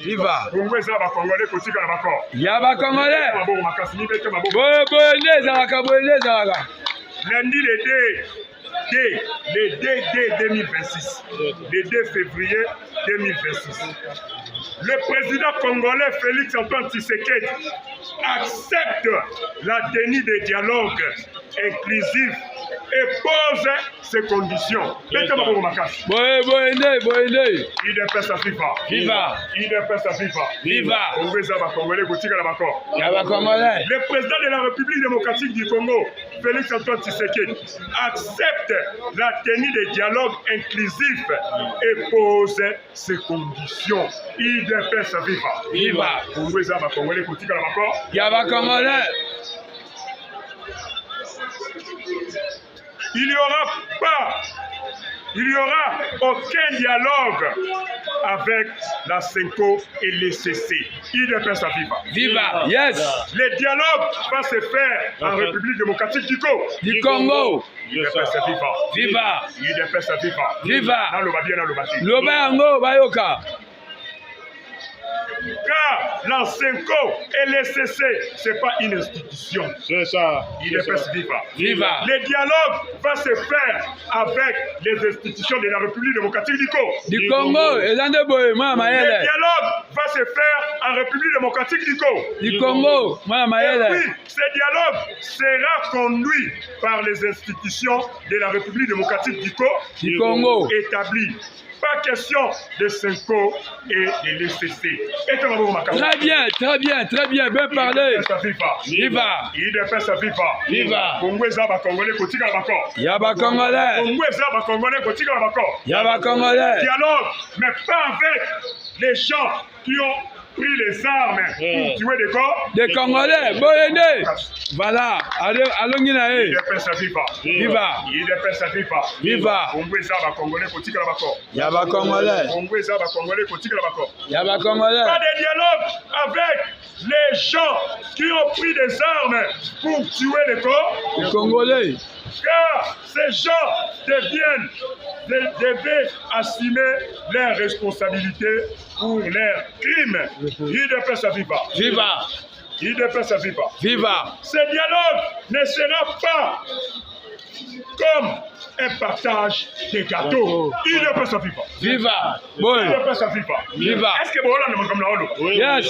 Viva. Congolais ba Congolais kotika na bako. Ya ba Congolais. Mabo makasini bete mabo. Boye zalaka. Lundi le 2 2026. Le 2 février 2026. Le président congolais Félix Antoine Tshisekedi accepte la tenue des dialogues inclusifs et pose ses conditions. Boye. IDPS à FIFA. Viva. IDPS à FIFA. Viva. Congolais kotika na bako. Ya ba Congolais. Le président de la République démocratique du Congo, Félix Antoine Tshisekedi, accepte la tenue des dialogues inclusifs et pose ses conditions. IDPS à FIFA. Viva. Congolais kotika na bako. Ya ba Congolais. Il n'y aura aucun dialogue avec la CENCO et les CC. IDPS à FIFA. Viva. Yes. Le dialogue va se faire en République démocratique du Congo. IDPS à FIFA. Viva. IDPS à FIFA. Viva. Loba yango bayoka. Car la CENCO et les CC, ce n'est pas une institution. C'est ça. IDPS FIFA. Viva. Le dialogue va se faire avec les institutions de la République démocratique du Congo. Le dialogue va se faire en République démocratique du Congo. Et puis, ce dialogue sera conduit par les institutions de la République démocratique du Congo établies. Pas question de CENCO et de l'ECC. Très bien, bien parlé. Viva. IDPS à FIFA. Viva. Congolais kotika na bako. Ya ba Congolais. Congolais kotika na bako. Ya ba Congolais. Dialogue, mais pas avec les gens qui ont pris les armes pour tuer des corps. Des Congolais, Boyende. Voilà, allons-y là. IDPS à FIFA. Viva. IDPS à FIFA. Viva. Congolais kotika na bako. Ya ba Congolais. Congolais kotika na bako. Ya ba Congolais. Pas de dialogue avec les gens qui ont pris des armes pour tuer les corps. Les Congolais. Car ces gens devaient assumer leurs responsabilités pour leurs crimes. IDPS à FIFA. Viva. IDPS à FIFA. Viva. Ce dialogue ne sera pas comme un partage de gâteaux. IDPS à FIFA. Viva. Boy. IDPS à FIFA. Viva. Est-ce que vous Hollande comme la Hollande? Yes.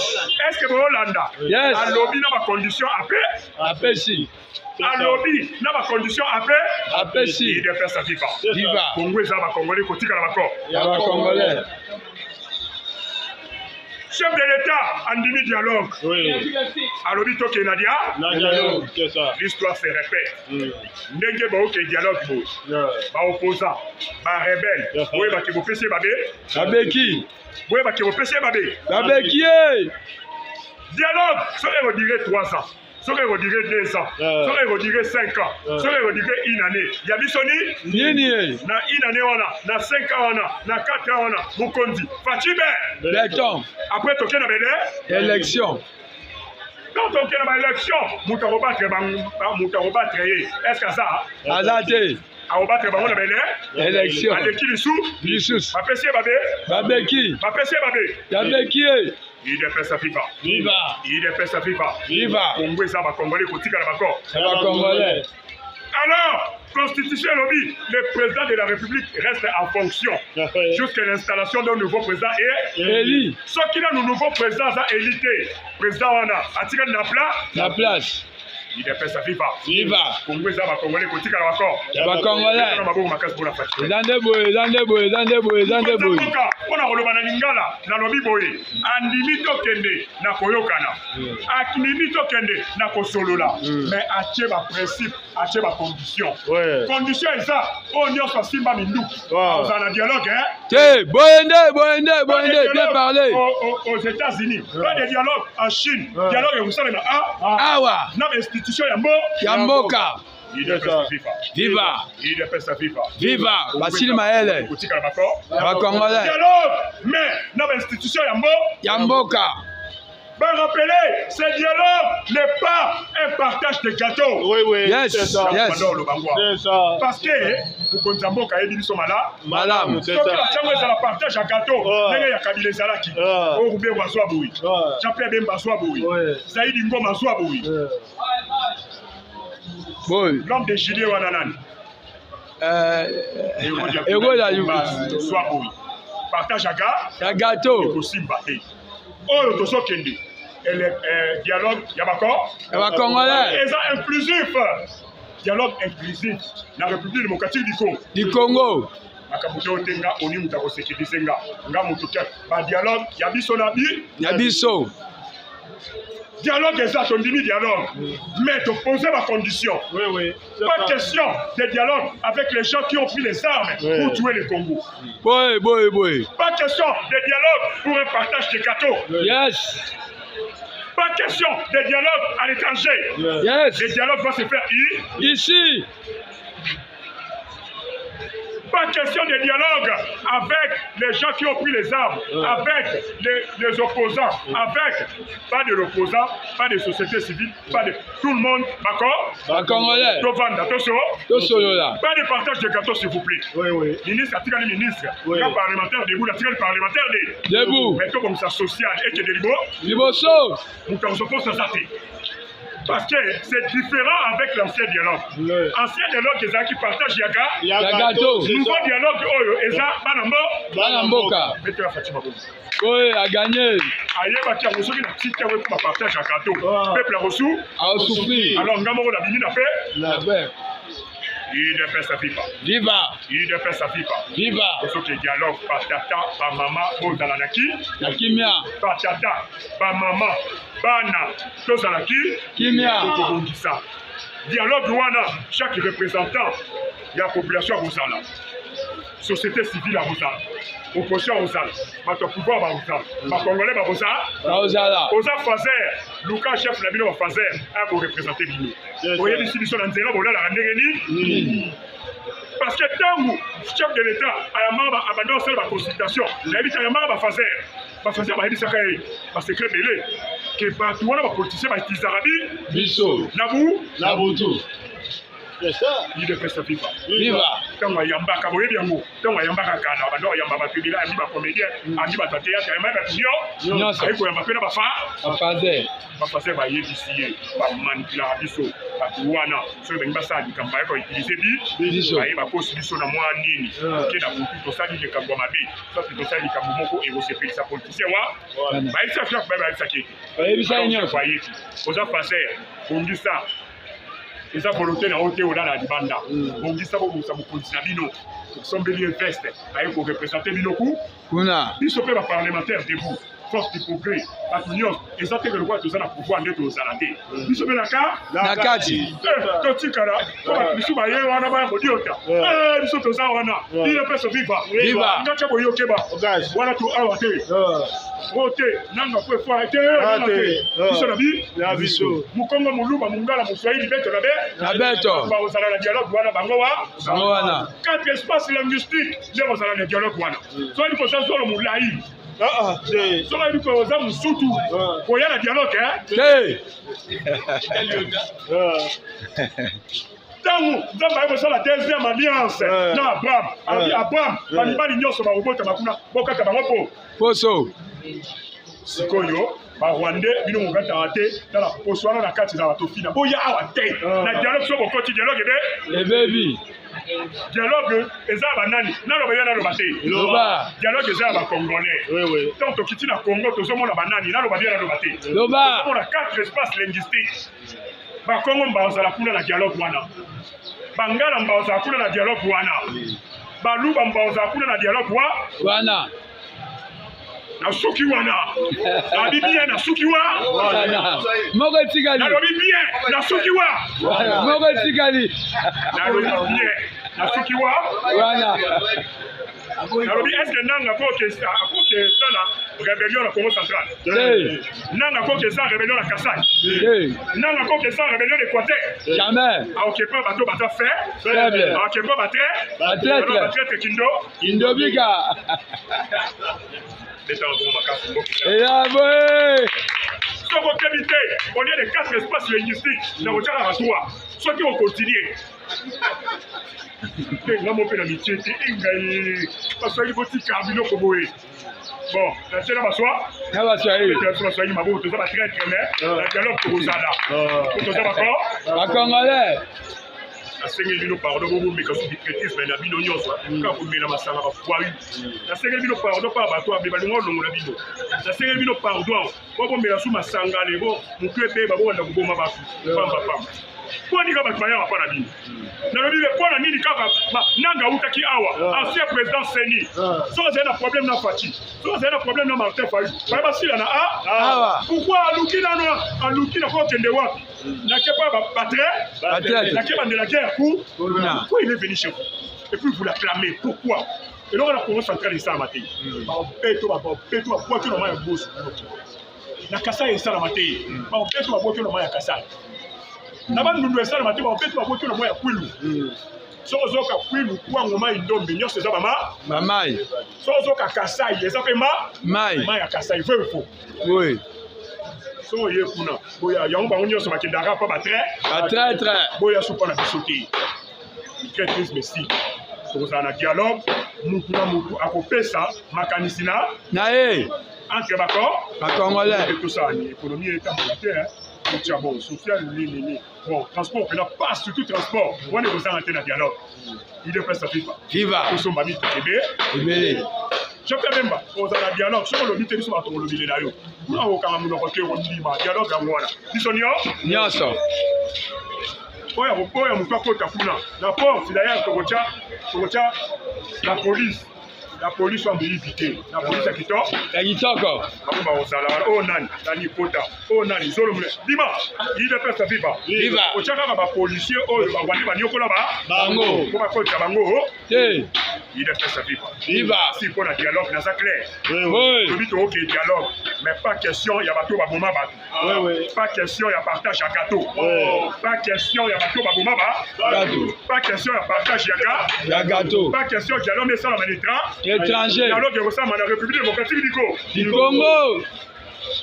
Est-ce que vous Hollande? Yes. À lobby dans ma condition après? Après si. À lobby dans ma condition après? Après si. IDPS à FIFA. Viva. Congolais à Congolais kotika na bako. Ya ba Congolais. Chef de l'État, Andimi dialogue. Oui. À lobby toke nadia. Dialogue, c'est ça. L'histoire se répète. Ndenge ba ok dialogue bo. Ba opposant, ba rebelle. Oui ba ke bo pese babe. Babeki. Oui ba ke bo pese babe. Babeki. Dialogue, ça veut dire 3 ans. Ça veut dire 2 ans. Ça veut dire 5 ans. Ça veut dire 1 année. Yabisoni? Nini. Na 1 année wana, na 5 ans wana, na 4 ans wana. Mukondi. Fachibe. Béton. Après toke na bele. Élection. Quand on a une élection, est-ce que ça? Azate. Élection. Lissus. Babeki. Babeki. IDPS à FIFA. Viva. IDPS à FIFA. Viva. Congolais kotika na bako. Ça va Congolais. Alors, Constitution lobby, le président de la République reste en fonction jusqu'à l'installation d'un nouveau président et élu. Ce qui a un nouveau président a élité. Président Wana a tiré la place. IDPS à FIFA. Viva. Congolais kotika na bako. Ça va Congolais. Zandeboy. On a relevé na lingala na lobi boye. Andimi tokende na koyokana. Akindimi tokende na kosolola. Mais atie ba principe, atie ba condition. Condition est ça. On y a simba mindu. On a un dialogue hein. Tiens, Boyende, bien parlé. Aux États-Unis, pas de dialogue en Chine. Dialogue vous savez na Awa. Na institution Yamboka. IDPS à FIFA. Viva. IDPS à FIFA. Viva. Basile Maele. Congolais. Dialogue, mais dans l'institution Yamboka. Ben rappeler, ce dialogue n'est pas un partage de gâteaux. Oui, oui. Yes, c'est ça. yes. C'est ça. Parce que, vous connaissez un qui a dit là. Madame. C'est Donc, ça. ça la partage à gâteau. Il y a Kabila Zalaki. Oh, Roubé Wasoua Boui. Chapé Bemba Soua Boui. Saïd Ngoma Soua Boui. Boy. L'homme de Chili Wananan. Héros la Yougou. Soua Boui. Partage à gâteau. Aussi Mbappé. Oh, le Tosso Kendi. Et le dialogue, il y a d'accord? Il y a Congolais. Et ça inclusif. Dialogue inclusif. La République démocratique du Congo. Du Congo. Makamuto Tenga, Oni Moutako Sekiti Senga. Nga Moutouke. Ba dialogue, il y a Bisso Nabi. Il y a Bisso. Dialogue exact, on dit dialogue. Mais tu posais ma condition. Oui, oui. Pas question de dialogue avec les gens qui ont pris les armes pour tuer le Congo. Boy, boy, boy. Pas question de dialogue pour un partage de gâteaux. Yes. Pas question de dialogue à l'étranger. Yes. Le dialogue doit se faire ici. Pas question de dialogue avec les gens qui ont pris les armes, avec les opposants, avec pas de l'opposant, pas de société civile, pas de tout le monde, d'accord? Pas Congolais. Pas de partage de gâteaux, s'il vous plaît. Oui, oui. Ministre, article ministre, le parlementaire debout, l'article parlementaire debout. Mais comme ça social et que de libo, liboso. Nous t'en suppose ça. Parce que c'est différent avec l'ancien dialogue. Ancien dialogue, les gens qui partagent Yaga. Gâteau. Nouveau dialogue, Eza, Banamboka. Mettez la Fatima Boum. Oui, a gagné. Aïe, Baki a reçu une petite pour partage à gâteau. Peuple a reçu. A souffert. Alors, Ngamoro la Bini n'a fait. La paix. Il ne fait sa FIFA. Viva. Il ne fait sa FIFA. Viva. Pour ceux qui dialoguent, par tata, par maman, bon dans la naki. La kimia. Par tata, par maman, bana, tous dans la ki. Kimia. Dialogue wana, chaque représentant de la population à Rosala. Société civile à Rosala. Opposition à Rosala. Votre pouvoir à Rosala. Ma Congolais à Rosala. Osa Fazer, Lucas chef la ville à Fazer, a pour représenter Bino. Vous voyez ici, ils sont dans Zéla, voilà la Randérénie. Parce que tant que chef de l'État a abandonné la consultation, il a dit qu'il y a Fazer. Fazer va dire ça parce que belé que partout on a politicien va utiliser Arabi. Bisso. Nabutu. C'est ça. Il est presque FIFA. Viva. Tant que yamba kaboye bien mou. Tant que yamba kakana, bando yamba batubila, yamba comédien, yamba théâtre, yamba batubio. Non, ça. Aiko yamba pena bafa. Fazer. Fazer va yebisiye, ba manipula biso, ba tuwana. So bengi basali kamba ko utiliser Bisso. Ayi ba posi biso na mwa nini. Ke na butu to sali ke kamba mabe. So to sali kamba moko e se pelisa politicien wa. Ba isa fiak ba isa ke. Ba yebisa nyo. Ba yeti. Oza Fazer, bongisa. Eza volonté na ote ola na libanda. Bongisa bo musa mokonzi na bino. Sombeli veste aye ko représenter bino ku. Kuna. Biso pe ba parlementaire debout. Force du progrès. Batunion, eza te le roi to za na pouvoir ndeto ozala te. Biso pe na ka na kati. To tikala. Ko ba biso ba ye wana ba ko diota. Biso to za wana. Il peut se vivre. Viva. Ngacha bo yokeba. Wana to awa te. Ote nanga ko fo ate. Biso na bi La biso. Mukongo muluba mungala muswahili beto na be. Na beto. Ba ozala na dialogue wana bango wa. Bango wana. Quatre espaces linguistiques, nde ozala na dialogue wana. So ili kosa zolo mulai. So ili kosa musutu. Koya na dialogue Hey. Tangu nzamba yako sala deuxième alliance na Abraham. Abraham banibali nyonso ba robota makuna bokata bango po. Poso. Sikoyo ba Rwandais bino mokata te na la poswana na kati za bato fina. Boya awa te. Na dialogue so bokoti dialogue Le baby. Dialogue eza banani nalo bayana lo bate. Loba. Dialogue eza ba Congolais. Oui. Tant to kiti na Congo tozomona banani nalo bayana lo bate. Loba. Tozomona quatre espaces linguistiques. Ba Congo mbazala kuna na dialogue wana. Bangala mbazala kuna na dialogue wana. Baluba mbazala kuna na dialogue wana. Na suki wana. Na bibia na suki wana. Moko tigali. Na bibia na suki wana. Moko tigali. Na bibia na suki wana. Nalobi est-ce que nanga koke sana rébellion na Congo central. Nanga koke sana rébellion na Kasai. Nanga koke sana rébellion d'Équateur. Jamais. A occupé bateau bata fait. Faible. A occupé batre. Batre Kindo. Indobiga. Détends bon makasi. Et là, ouais. éviter, au lieu de 4 espaces linguistiques, dans votre laboratoire, soit qui vont continuer. Mon père d'amitié, parce qu'il faut que tu bon, la télé va soi. Ça va soigner. Ma boue, tout ça va très très bien. La dialogue pour vous là. Tout ça va quoi? La Congolais. La Sénégal, pardon, vous me cassez du traitisme, mais la bino nyos, quand vous mettez la masse à la foi. La Sénégal, pardon, pas à toi, mais pas loin de la bino. La Sénégal, pardon, vous mettez la sous ma sangale, vous, vous pouvez payer, vous avez un bon mabac. Kwa nika batmaya hapana bini. Na lobi kwa na nini kaka nanga utaki awa. Ancien président Seni. So c'est un problème na Fati. So c'est un problème na Martin Fayou. Ba basila na awa. Pourquoi aluki na ko kende wapi? Na kepa battre. Na kepa de la guerre pour. Pourquoi il est venu chez vous? Et puis vous l'acclamez. Pourquoi? Et là on a commencé à entrer ça à matin. Ba peto ba boito na maya boss. Na Kasai ça na matin. Ba peto ba boito na maya Kasai. Naba nundu esala mate ba petu aboki na moya kwilu soko zoka kwilu kwa ngoma indombe nyose za mama mai soko zoka Kasai eza pe mai ya Kasai fo oui so ye kuna boya yango bango nyose makendaka pa ba très boya supa na bisote très triste merci tokozala na dialogue mutu na mutu akopesa makanisi na ye entre Congolais et tout ça l'économie est en tiens bon, social, bon, transport, on n'a pas surtout transport. On est aux antennes à dialogue. Il est presque viva. Nous sommes amis de Québec. Je peux même pas. On a un dialogue. Sur le mythe, nous sommes à ton lobby là. Nous avons quand même un dialogue à moi. Ils sont nyos. Oya, la porte, c'est d'ailleurs la police. La police va me éviter. La police a quitté. Oh nani, nani kota. Oh nani, zolomule. Dima, il est presque viva. Viva. Au tchaka va policier. Oh, va voir les bagnoles là-bas. Bango. Comment kota bango? Il est presque viva. Viva. Si pour la dialogue, dans sa clair. Oui. Je dis ok dialogue, mais pas question. Il y a bateau baboma bateau. Pas question. Il y a partage à gâteau. Pas question. Il y a bateau baboma bateau. Pas question. Il y a partage à gâteau. Pas question. Dialogue mais ça la manitra. Étranger. Dialogue ressemble à la République démocratique du Congo.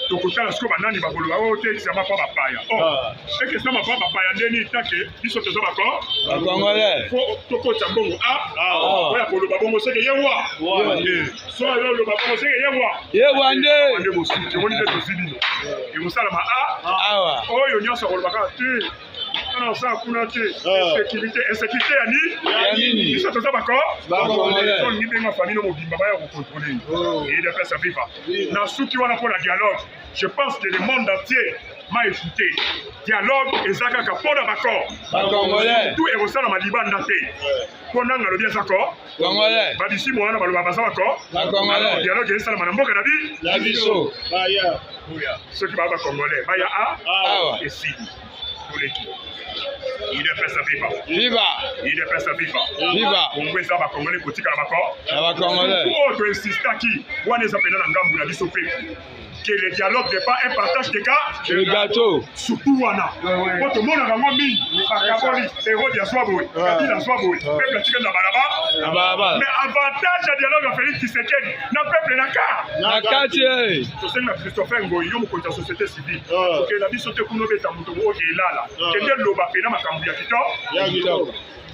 Tokotala siko banani bakoloba ote kisama pa bapaya. Oh, et que ça m'a pas bapaya ndeni take biso tozo bako. Congolais. Faut tokota bongo oya koloba bongo seke yewa. So yo lo bongo seke yewa. Yewa nde. Nde bosi, woni de tozibino. E musala ma oyo nyoso koloba ka te. Non, ça, sécurité, insécurité, Yanni, ils sont tous d'accord. Ils sont libres, ma famille, nos bimba, ils vont contrôler. Et ils doivent faire sa vie. Dans ce qui va pour le dialogue, je pense que le monde entier m'a écouté. Dialogue, et ça, quand on a d'accord. Tout est au sein de ma liban daté. Pour nous, on a bien d'accord. Bah, d'ici, moi, on a pas d'accord. Dialogue, et ça, on a bon cannabis. La vie chaud. Ceux qui parlent congolais, bah, il y a A et C. Il est presque viva. Il est presque viva. On veut ça va congolais côté Congolais. Pour autre insister qui, on est appelé dans Ngambu la disopé. Que le dialogue n'est pas un partage de gâteau. Surtout wana. Pour tout le monde a vraiment mis Bakaboli, héros de Aswaboui, Kabila Aswaboui, peuple tika na balaba. Mais avantage à dialogue à Félix Tshisekedi, na peuple na quartier. To senga Christopher Ngoyi yo mo konta société civile. Que la biso te kuno beta muto o ke lala. Que de loba pena makambu ya kito.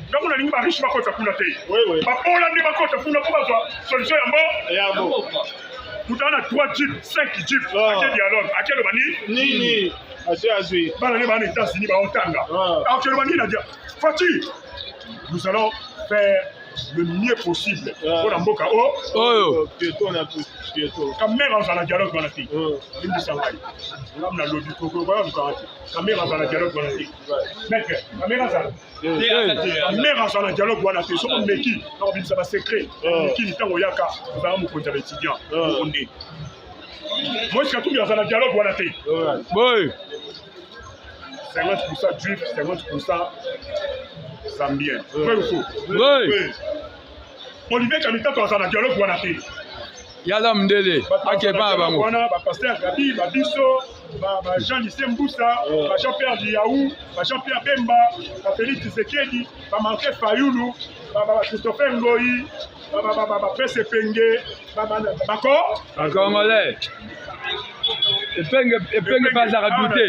Donc on a lingi ba riche ba kota kuna te. Ba pola ndi ba kota kuna ko ba solution ya mbo. Tout à 3 jeeps, 5 jeeps, à quel dialogue, à quel bani? Nini. Assez. Banane bani États-Unis ba ontanga. À quel bani na dia. Fati. Nous allons faire le mieux possible pour la mboka oh piéton na piéton. Caméra dans la dialogue dans la fille. Indi sangai. On a lobby koko ba on caméra dans la dialogue dans la fille. Maître, caméra ça. Caméra dans la dialogue dans la fille. So meki, on dit ça va secret. Qui ni tango yaka, on va mu konta étudiant. On dit. Moi je suis dans la dialogue dans la fille. Oui. 50% juif, 50% zambien. Vrai ou faux? Oui. Olivier Kamita dans un dialogue ou un thé. Yala Mdele. Ok, pas avant. On a pasteur Gabi, Babiso, Jean-Lycée Mboussa, Jean-Pierre Diaou, Jean-Pierre Bemba, Félix Tshisekedi, Martin Fayoulou, Christopher Ngoyi, Presse Penge, Bako. Congolais. epenge mpe azaka dute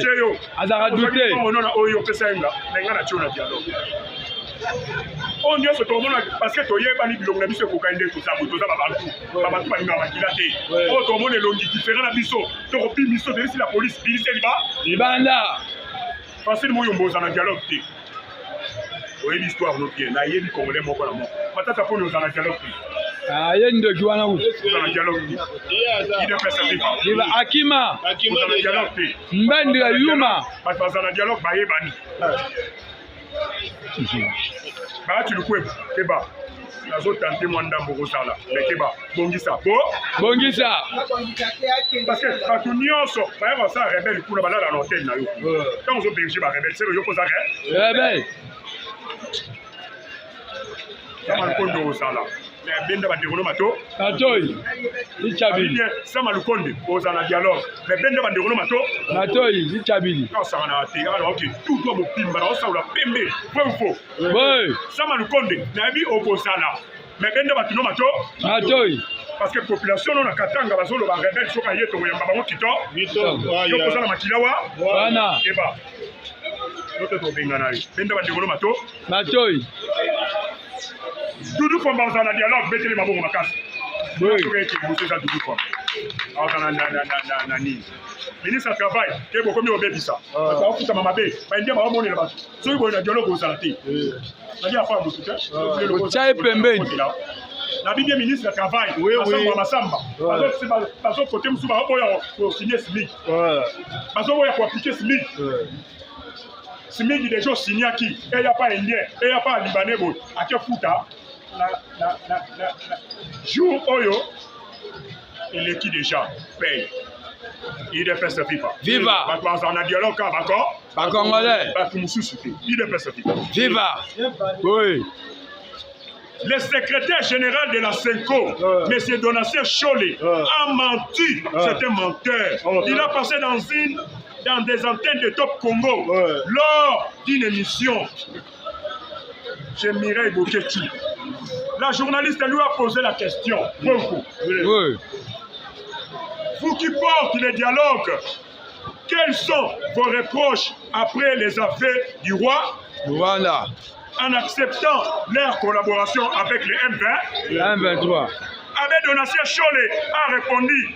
azaka dute monona oyo opesa yenga na nga na tio na dialogue oyo nyonso tomona parce que toyebani bilongo na biso ekokai nde toza babantu balingaka makila te oyo tomona elongi différent na biso tokopi miso toyesi la polise bilise libanda facile moyombo oza na dialogue te oyebi histoire no bien nayebi congolais moko na moko matata mponi oza na dialogue te ye ndoki wana oza na dialogue te idepesa iba akima oza na dialogue te mbendira yuma bato baza na dialogue bayebani baati lukwebo keba nazotante mwa ndambo kozala mekeba bongisa bongisa parce que bato nyonso baya basala rebele kuna balala na hotel na yo ntango ozoberge barebele seke yo koza rebele sama lukonde ozala benda bandeko mato matoi lichabili sama lukonde ozala na dialogue mais benda bandeko mato matoi lichabili osaka na te alors ok tout doit mopimba na osaola pembe fo oui sama lukonde nayebi okozala mais benda batino mato matoi parce que population non na Katanga bazoloba rebelle soka ye to yamba bango kito yo kozala makilawa wana eba note to bengana ye benda bandeko mato matoi Doudou Fomba on a dialogue betele mabongo makasi. Oui. Doudou Fomba. On a ni. Ministre travail, ke boko mi obebisa. Ba futa mama be, ba ndia ba moni na ba. So ibo na dialogue on salati. Na dia fa mututa. Chai pembeni. Na bibi ministre travail, masamba masamba. Bazo côté musuba oya ko signer SMIC. Bazo oya ko appliquer SMIC. SMIC déjà signé qui? Et y a pas indien, et y a pas libanais bon. À quel futa? Jour oyo il est qui déjà paye il est fait ce FIFA viva on a dialogue d'accord pas congolais il est fait ce FIFA viva oui le secrétaire général de la Senko, M. Donatien Cholé, a menti. C'est un menteur. Il a passé dans des antennes de Top Congo lors d'une émission. Chez Mireille Boketu. La journaliste lui a posé la question. Oui. Vous qui portez le dialogue, quels sont vos reproches après les affaires du roi? Voilà. En acceptant leur collaboration avec les M20, M23. Avec Donatien Cholé a répondu: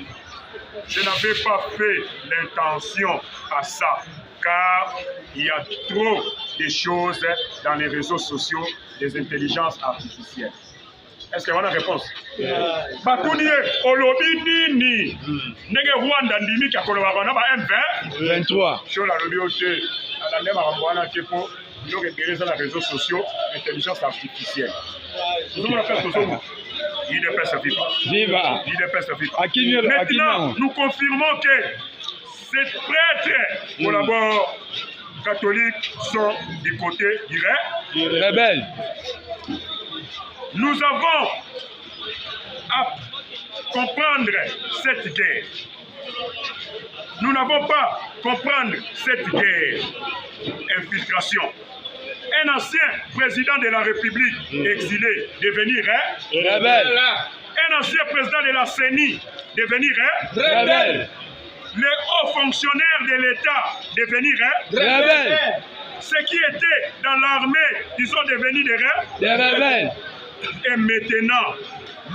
je n'avais pas fait l'intention à ça, car il y a trop de choses dans les réseaux sociaux, des intelligences artificielles. Est-ce qu'il y a une réponse? Batounie, Olobi Nini, Nege Rwanda Ndimi qui a collaboré avec M20. 23. Sur la lobby, à la Marambouana Tepo, ils ont repéré sur les réseaux sociaux, intelligence artificielle. Nous avons fait ce jour. Il est pas viva. Viva. Il est pas viva. Maintenant, nous confirmons que ces prêtres collaborent catholiques sont du côté du rebelle. Nous avons à comprendre cette guerre. Nous n'avons pas comprendre cette guerre. Infiltration. Un ancien président de la République exilé devenir rebelle. Un ancien président de la CENI devenir rebelle. Les hauts fonctionnaires de l'État devenir rebelle. Ceux qui étaient dans l'armée, ils sont devenus des rebelles. Et maintenant,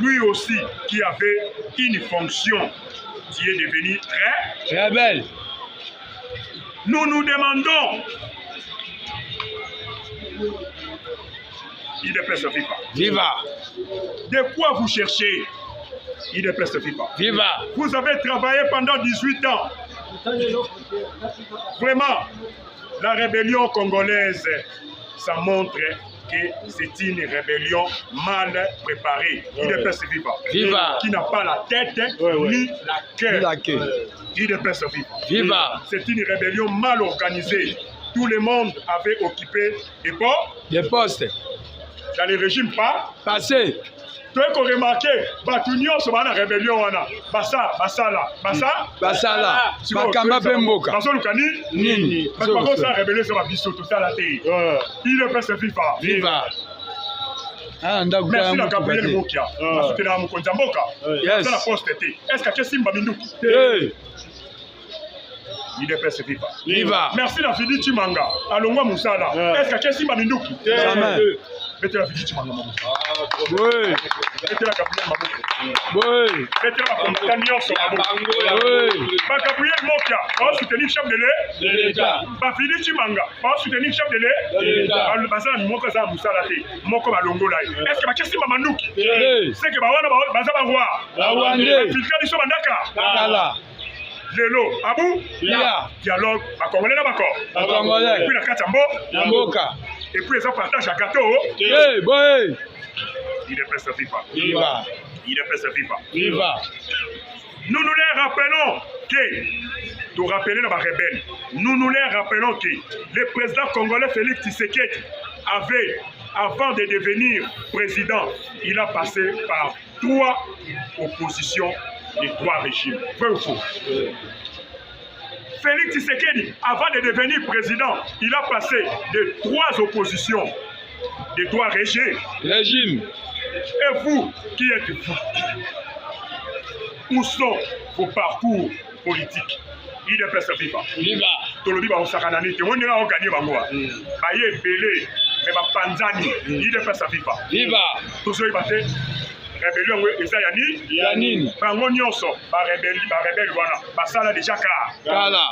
lui aussi qui avait une fonction, qui est devenu rebelle. Nous nous demandons, il est presque FIFA. Viva. De quoi vous cherchez? Il est presque FIFA. Viva. Vous avez travaillé pendant 18 ans. Vraiment, la rébellion congolaise, ça montre que c'est une rébellion mal préparée. Il est presque FIFA. Viva. Qui n'a pas la tête ni la queue. Il est presque FIFA. Viva. C'est une rébellion mal organisée. Tout le monde avait occupé des postes. Dans le régime pas passé. Tu as remarqué, Batunio sur la rébellion, Basala, Bakamba Pemboka. Basolukani, Nini. Parce que ça rébellion sur la biso, tout ça la télé. Il est presque FIFA. Viva. Merci à Gabriel Mokia. Parce que dans mon Konzamboka, ça la poste était. Est-ce que tu as Simba Minduki? IDPS viva. Viva. Merci la Fidi Chimanga. Alongwa Moussala. Est-ce que Chelsea Babinduki? Jamais. Mettez la Fidi Chimanga. Oui. Mettez la Gabriel Maboko. Oui. Mettez la combattant Nyonso Maboko. Oui. Ba Gabriel Mokia. Va soutenir chef de l'État. Ba Fidi Chimanga. Va soutenir chef de l'État. Bazala Moko za Moussala te. Moko Balongo là. Est-ce que ba Chelsea Babinduki? C'est que ba wana bazaba roi. Rwandais. Filka biso bandaka. Kala. Lelo, Abou, Bia. dialogue, à Congolais d'accord. À Congolais. Puis la Katambo, Namboka. et puis ils ont partagé à gâteau. Eh, boy. Il est presque viva. Viva. Il est presque viva. Viva. Nous nous les rappelons que, pour rappeler nos rebelles, nous les rappelons que le président congolais Félix Tshisekedi avait, avant de devenir président, il a passé par 3 oppositions et 3 régimes. Vrai ou faux? Félix Tshisekedi, avant de devenir président, il a passé de 3 oppositions, de 3 régimes. Régime. Et vous, qui êtes-vous? Où sont vos parcours politiques? Il est presque viva. Viva. Tolobi ba osakanani te woni na ogani bangoa. Ba ye belé mais ba panzani. Il est presque viva. Viva. Tozo ibate rébellion we eza yani Yanini. bango nyonso ba rebelle wana basala déjà Kala.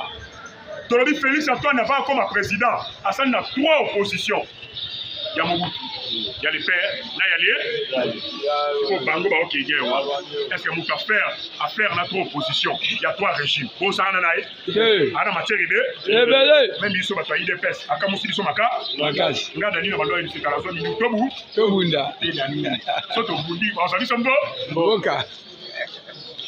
Tolobi Félix Antoine avant comme président, Hassan a 3 oppositions. Il y a Mobutu, il y a les pères, là il y a les Bango Bao qui est est-ce que Mobutu a faire la 3 oppositions? Il y a 3 régimes. Bon, ça en a Eh. matière de Rebelle. même ils sont bataillés des pèses. À Kamoussi, ils sont maka. Makasi. Regarde, il y a une séparation de Tobu. Tobunda. Surtout Bundi, on s'en dit son dos. Mboka.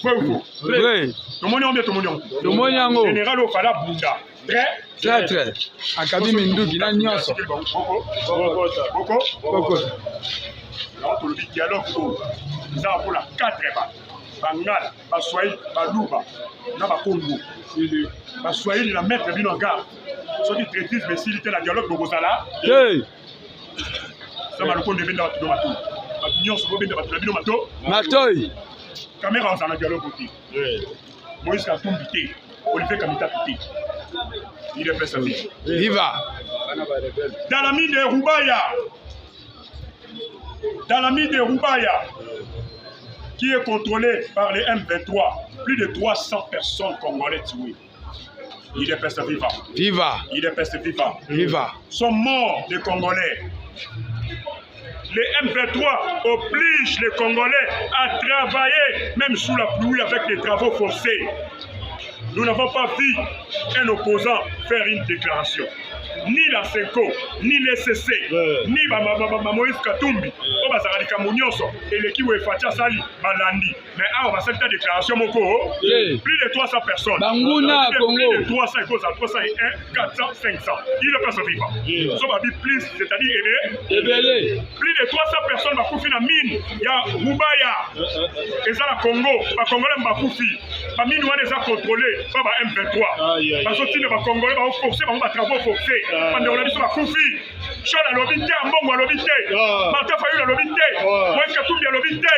Vrai ou faux? Oui. Tout le monde est bien, tout le monde est bien. Tomonyango. Général Ofala Bunda. Très très. Akabi Minduki na nyonso. Boko. Boko. Alors, tout le dialogue, nous avons pour la 4 Bangala, Baswahili, Baluba, Naba Congo. Baswahili, la maître vient en garde. Ce qui traite, mais s'il était la dialogue de Bozala, Hey. ça m'a le compte de venir dans le matou. L'union se voit bien dans le matou. Matoy. Caméra en dialogue aussi. Moïse Katumbi Té, Olivier Kamita Pité. Il est fait sa vie. Viva. Dans la mine de Roubaya, qui est contrôlée par les M23, plus de 300 personnes congolaises tuées. Il est fait vivant. Viva. Il est fait vivant. Viva. Sont morts les Congolais. Les M23 obligent les Congolais à travailler, même sous la pluie, avec les travaux forcés. Nous n'avons pas vu un opposant faire une déclaration. Ni la SECO, ni les CC, ni Moïse Katumbi, et l'équipe où Fatia Sali, Malandi. Mais on va faire une déclaration, plus de 300 personnes. Banguna, Congo. Plus de 300, 301, 400, 500. Il ne peut pas vivre. Ça va dire plus, c'est-à-dire Rebelle. plus de 300 personnes vont couper dans la mine. Il y a Roubaya, et ça la Congo, les Congolais vont couper. La mine est contrôlée par M23. Parce que les Congolais vont forcer, vont travaux forcés. Pendant on a dit sur la Koufi, Chol a l'obité, Mbongo a l'obité, Martin Fayou a l'obité, Moïse Katumbi a l'obité,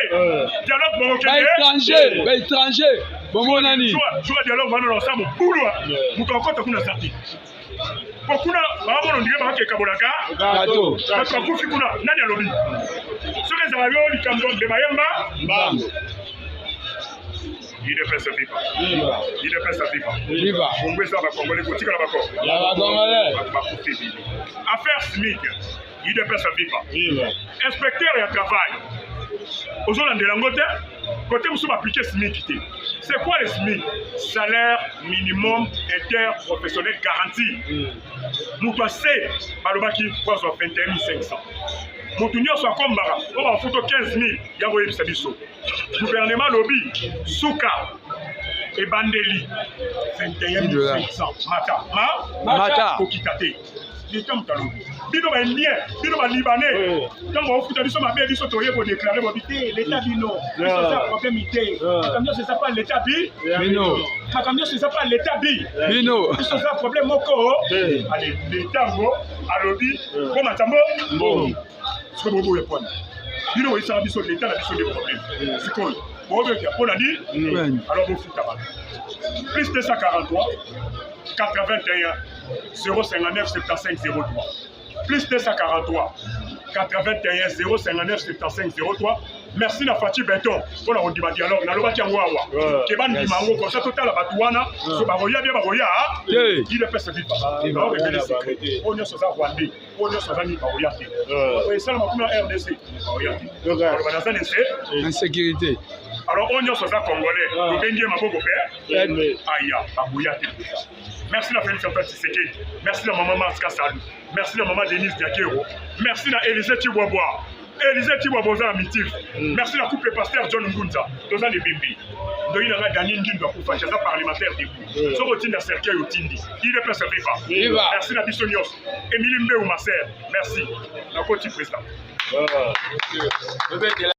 dialogue Morokende. Étranger. Bon nani. Joue dialogue Mano Ensemble, Boulou, Moutonko Kuna Sati. Pour Kuna, on dirait que Kabolaka, Gato. parce que Koufi Kuna, Nani a l'obité. Ce que ça va y aller, Kambo de Mayemba, il est fait sa viva. Il est fait sa viva. Viva. On veut ça, Congolais, on tire la Yaba Congolais. Affaire SMIC, il est fait sa viva. Inspecteur et travail. Aujourd'hui, côté où sont appliqués SMIC. C'est quoi le SMIC? Salaire minimum interprofessionnel garanti. Nous doit c'est Balobaki 21 500. Motunio soit comme Bara, on va foutre 15 000, il y a eu Sabiso. Gouvernement lobby, Souka et Bandeli, 21 500. Mata, Kokikate. L'État m'a lobby. Bino va indien, bino va libanais. Quand on fout Abiso, ma belle, Abiso, Toye pour déclarer mobilité, l'État bino. C'est ça, problème ité. Comme c'est ça pas l'État bi. Bino. Comme c'est ça pas l'État bi. Bino. C'est ça, problème moko. Allez, l'État go, à lobby, comme un tambo. Bon. Ce que vous répondre. Il y a l'État a des problèmes. C'est quoi? On a dit, alors vous foutez pas. Plus de 143, 81 059 75 03 plus 243 81 059 75 03. Merci na Fati Beton pour la rendima dialogue na loba tiango awa ke ban di mango comme ça total la batouana so ba roya bien ba roya il est pèse vite on révèle secret on est sur ça Rwandais on est sur ça ni ba roya et ça ma première RDC ba roya donc on a ça insécurité. alors on est sur ça congolais le bengi maboko père aya ba roya. Merci la Félix Antoine Tshisekedi, merci la maman Maska Salou, merci la maman Denise Diakero, merci la Élisée Tibobois. Élisée Tiboboza Amitif. Merci la couple pasteur John Ngunza. Dans les bébés. Donc il a gagné une guilde pour faire ça parlementaire des coups. Sur routine de cercueil au Tindi. Il est presque viva. Merci la Bissonios. Émilie Mbé ou ma sœur. Merci. La côte président.